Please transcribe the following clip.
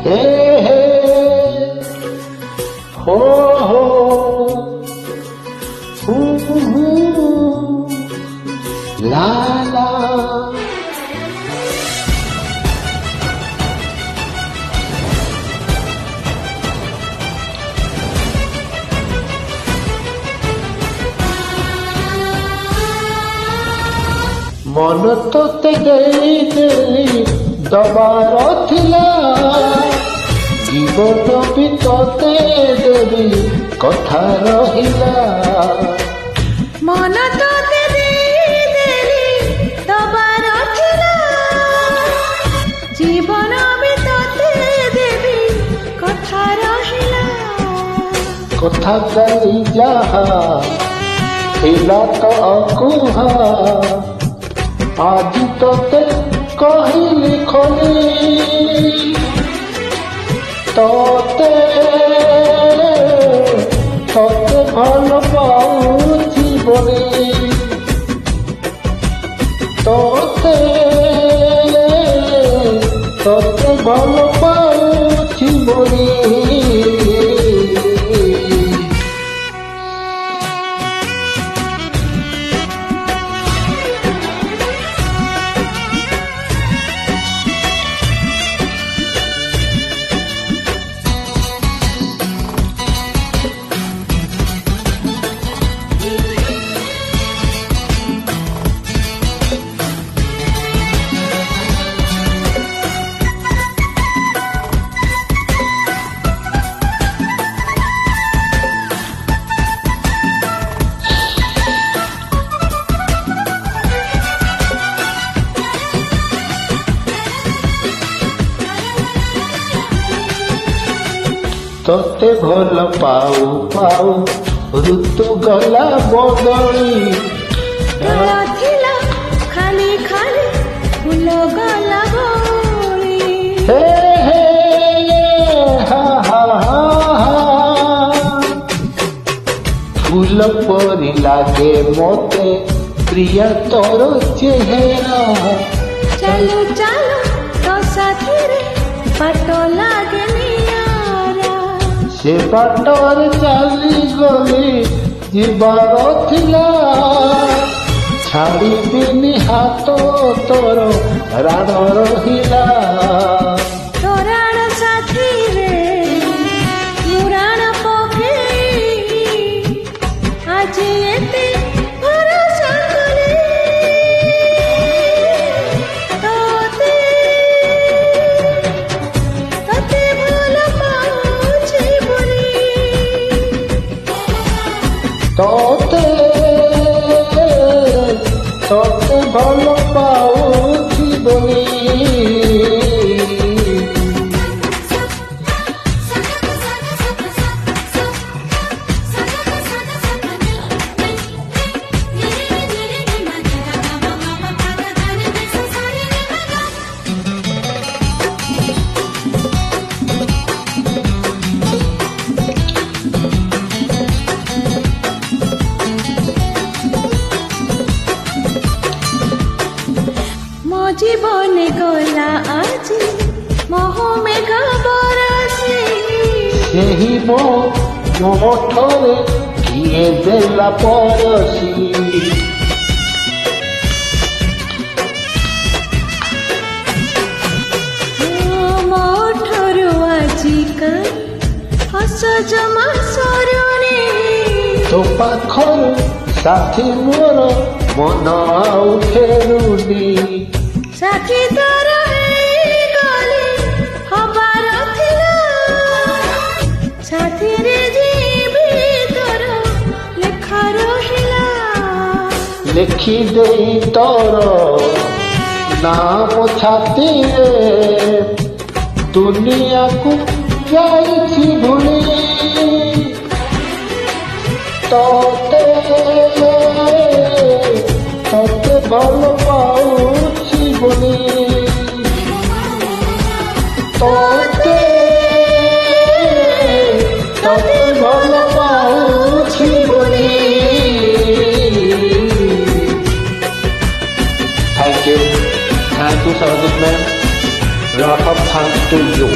हे हे हो हू ला ला मन तोते देली दबार थिला जीवन भी तोते देवी कथा रहिला मन तोते देली दबार थिला जीवन भी तोते देवी कथा रहिला कथा चली जहा थिला तो अकुहा आज तोते कहिली खोली तोते तोते भल पाउछि बोली तोते तोते भल पाउछि बोली तोते भल पाऊ पाऊ ऋतु गला बदली डोला थिला खाली खाली फूल गला बोली हे हे हा हा हा फूल परी लागे मोते प्रिया तोर चेहरा चलो चलो तो साथी रे पाटो लागे से बाटर चली गली जीवार थिला छाड़ी दिनी हाथ तोर राण रहिला तोराण साथी रे मुराण पके आज एते भरोसा कले तोते तोते भल पाउछि तोते तोते भल पाउछि बोली জীবন গলা আজি মোহ মেঘ বরসি ସେହି ମୋ ମଠରେ କିଏ ଦେଲା ପରସି ମୋଠରୁ ଆଜି କାଇଁ ହସ ଜମା ସରୁନି ତୋ ପାଖରୁ ସାଥୀ ମୋର ମନ ଆଉ ଫେରୁନି ସାଥୀ ତୋର ହେଇଗଲେ ହବାର ଥିଲା ସାଥୀରେ ଯିବି ତୋର ଲେଖା ରହିଲା ଲେଖି ଦେଇ ତୋର ନାମ ଛାତିରେ ଦୁନିଆକୁ ଯାଇଛି ଭୁଲି ତୋତେ ତୋତେ ଭଲ ପାଉଛି ବୋଲି ତୋତେ ତୋତେ ଭଲ ପାଉଛି ବୋଲି Thank you, Sarojit ma'am. Lot of thanks to you.